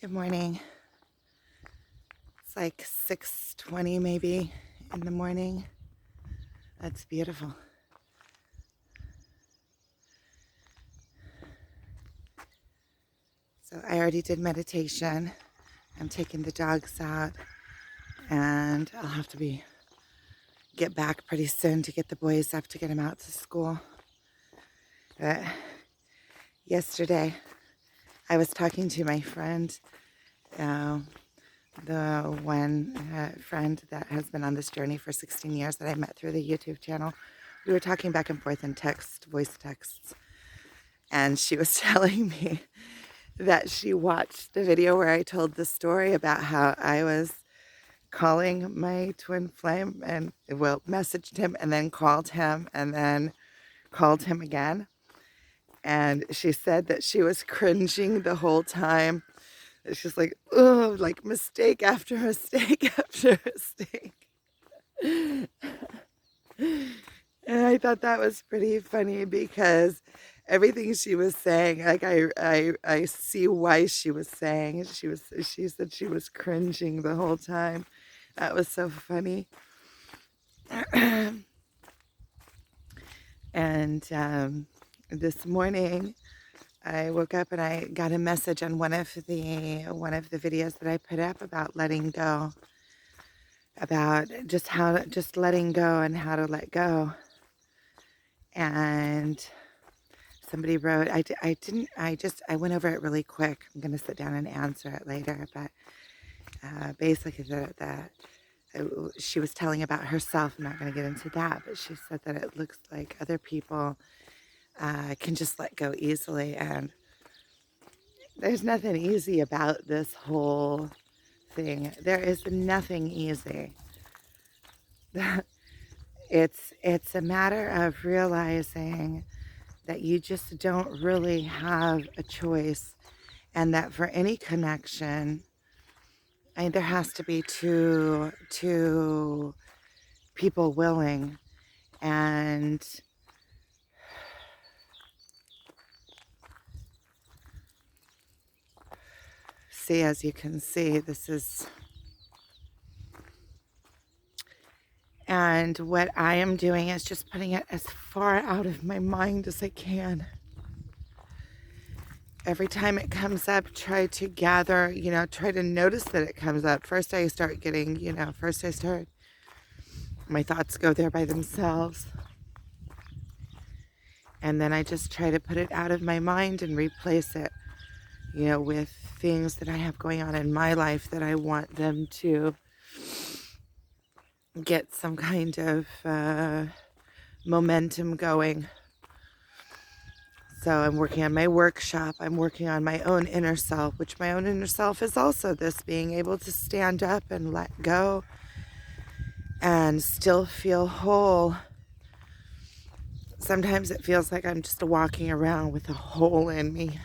Good morning. It's like 6:20 maybe in the morning. That's beautiful. So I already did meditation. I'm taking the dogs out and I'll have to get back pretty soon to get the boys up to get them out to school. But yesterday I was talking to my friend, the one friend that has been on this journey for 16 years that I met through the YouTube channel. We were talking back and forth in voice texts, and she was telling me that she watched the video where I told the story about how I was calling my twin flame and, well, messaged him and then called him and then called him again. And she said that she was cringing the whole time. She's like, oh, like mistake after mistake after mistake. And I thought that was pretty funny because everything she was saying, like I see why she was saying. She said she was cringing the whole time. That was so funny. And this morning I woke up and I got a message on one of the videos that I put up about letting go, about just letting go and how to let go. And somebody wrote, I went over it really quick. I'm going to sit down and answer it later. But basically, she was telling about herself. I'm not going to get into that. But she said that it looks like other people can just let go easily. And there's nothing easy about this whole thing. There is nothing easy. It's a matter of realizing that you just don't really have a choice, and that for any connection, there has to be two people willing. And see, as you can see, this is, and what I am doing is just putting it as far out of my mind as I can. Every time it comes up, try to gather, try to notice that it comes up. First I start getting, my thoughts go there by themselves. And then I just try to put it out of my mind and replace it, with things that I have going on in my life that I want them to get some kind of momentum going. So I'm working on my workshop. I'm working on my own inner self, which my own inner self is also this being able to stand up and let go and still feel whole. Sometimes it feels like I'm just walking around with a hole in me.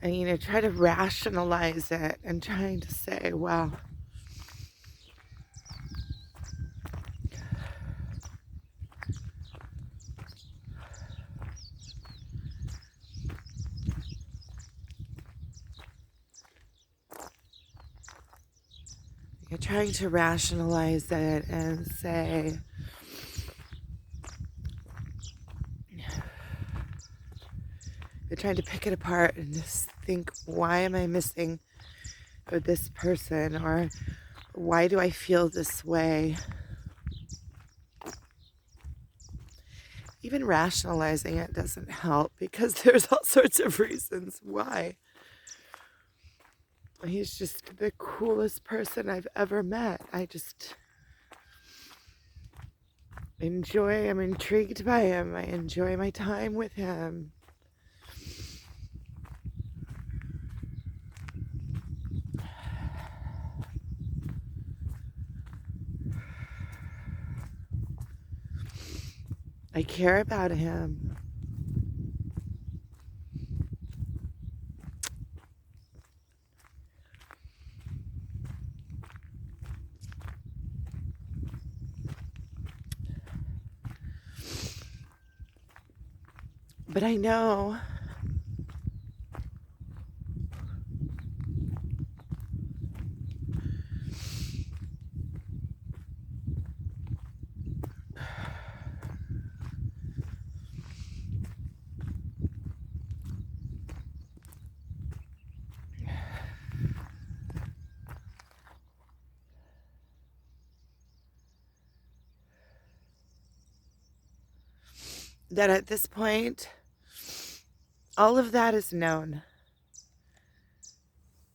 And, try to rationalize it and trying to say, well, you're trying to rationalize it and say, you're trying to pick it apart and just think, why am I missing this person? Or why do I feel this way? Even rationalizing it doesn't help because there's all sorts of reasons why. He's just the coolest person I've ever met. I'm intrigued by him. I enjoy my time with him. I care about him. But I know that at this point, all of that is known.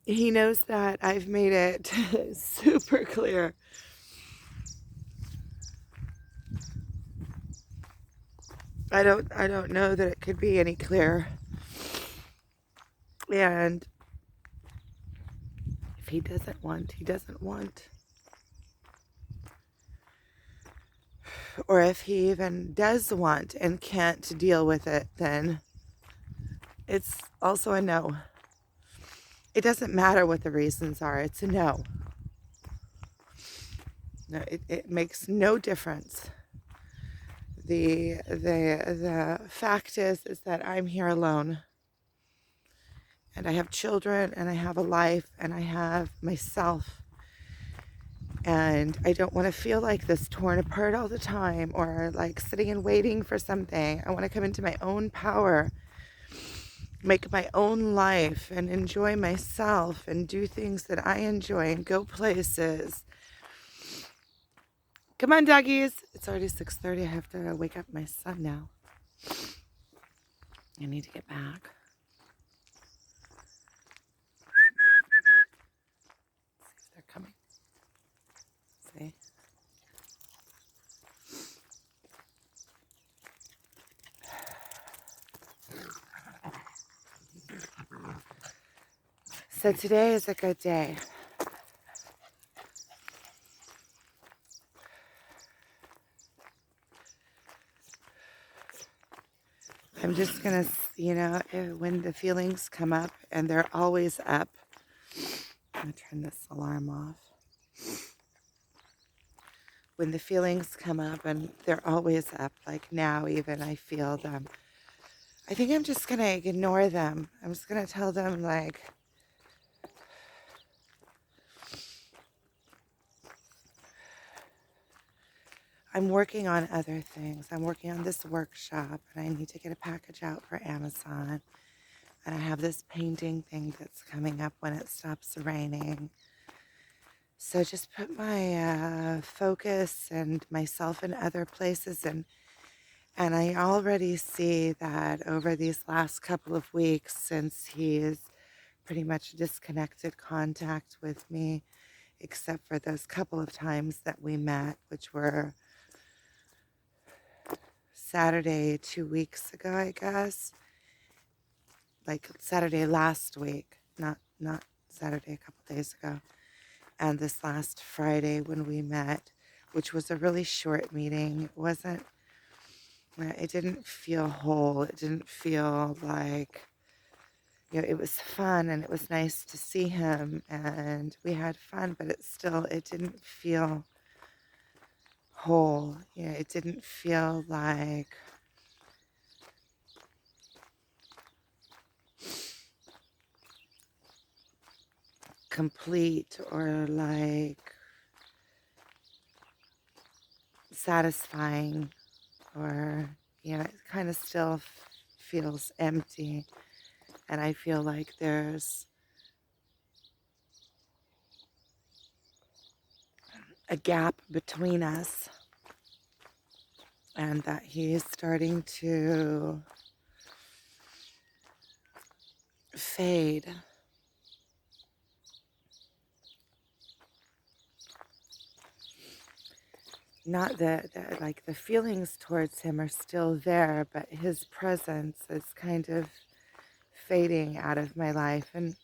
He knows that. I've made it super clear. I don't know that it could be any clearer. And if he doesn't want, he doesn't want. Or if he even does want and can't deal with it, then it's also a no. It doesn't matter what the reasons are. It's a no. No, it makes no difference. The fact is that I'm here alone. And I have children, and I have a life, and I have myself. And I don't want to feel like this, torn apart all the time, or like sitting and waiting for something. I want to come into my own power, make my own life, and enjoy myself, and do things that I enjoy, and go places. Come on, doggies. It's already 6:30. I have to wake up my son now. I need to get back. See if they're coming. See? So today is a good day. I'm just going to, when the feelings come up, and they're always up, I'm going to turn this alarm off. When the feelings come up, and they're always up, like now even, I feel them. I think I'm just going to ignore them. I'm just going to tell them, like, I'm working on other things. I'm working on this workshop, and I need to get a package out for Amazon. And I have this painting thing that's coming up when it stops raining. So just put my focus and myself in other places. And I already see that over these last couple of weeks, since he's pretty much disconnected contact with me, except for those couple of times that we met, which were Saturday 2 weeks ago, I guess. Like Saturday last week, not Saturday a couple days ago. And this last Friday when we met, which was a really short meeting. It didn't feel whole. It didn't feel like, it was fun, and it was nice to see him, and we had fun, but it didn't feel whole. It didn't feel like complete, or like satisfying, or it kind of still feels empty. And I feel like there's a gap between us, and that he's starting to fade. Not that like the feelings towards him are still there, but his presence is kind of fading out of my life. And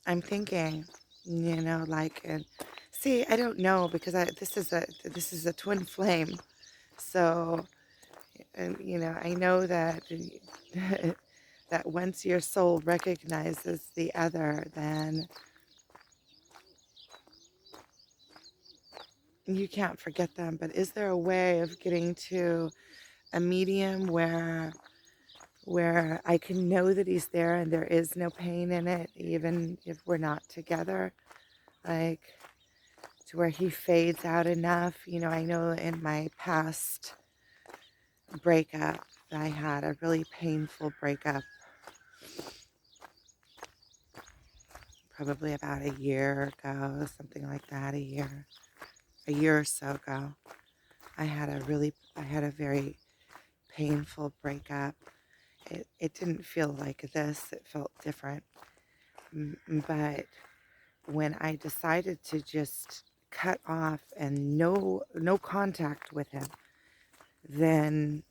I'm thinking, like, and see, I don't know, because this is a twin flame. So, and I know that that once your soul recognizes the other, then you can't forget them, but is there a way of getting to a medium where I can know that he's there and there is no pain in it, even if we're not together, like to where he fades out enough? I know in my past breakup, I had a really painful breakup, probably about a year ago, something like that, a year or so ago. I had a very painful breakup. It didn't feel like this, it felt different. But when I decided to just cut off and no contact with him, then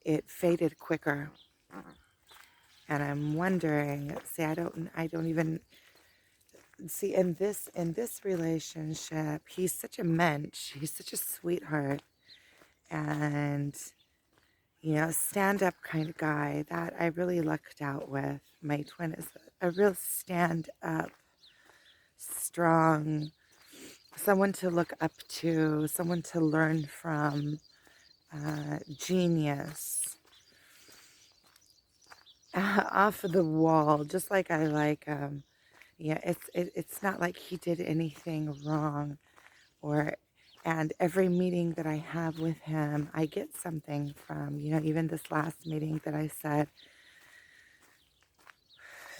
it faded quicker. And I'm wondering, see, I don't even see in this relationship, he's such a mensch, he's such a sweetheart, and stand up kind of guy that I really lucked out with. My twin is a real stand up, strong, someone to look up to, someone to learn from, genius, off of the wall, just like I like him. Yeah, it's not like he did anything wrong, or and every meeting that I have with him, I get something from. Even this last meeting that I said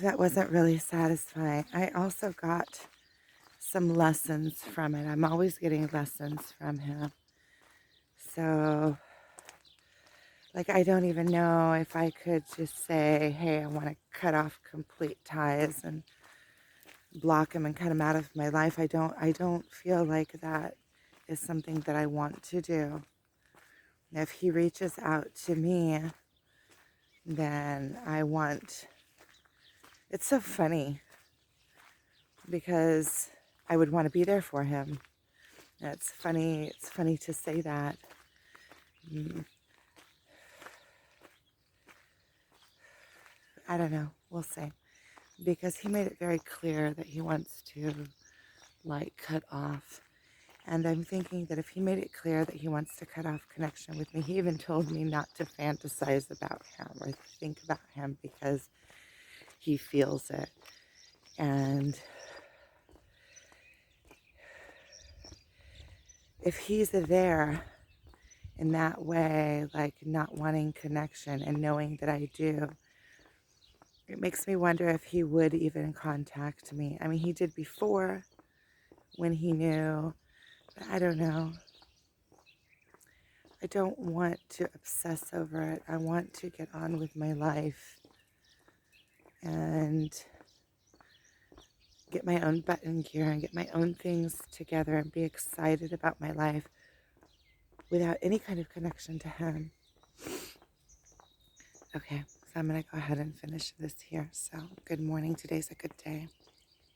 that wasn't really satisfying. I also got some lessons from it. I'm always getting lessons from him. So, like, I don't even know if I could just say, hey, I want to cut off complete ties and block him and cut him out of my life. I don't feel like that is something that I want to do. If he reaches out to me, then it's so funny because I would want to be there for him. It's funny to say that. Mm, I don't know. We'll see. Because he made it very clear that he wants to, like, cut off. And I'm thinking that if he made it clear that he wants to cut off connection with me, he even told me not to fantasize about him or think about him because he feels it. And if he's there in that way, like not wanting connection and knowing that I do, it makes me wonder if he would even contact me. I mean, he did before when he knew, but I don't know. I don't want to obsess over it. I want to get on with my life and get my own button gear and get my own things together and be excited about my life without any kind of connection to him. Okay, so I'm going to go ahead and finish this here. So, good morning. Today's a good day.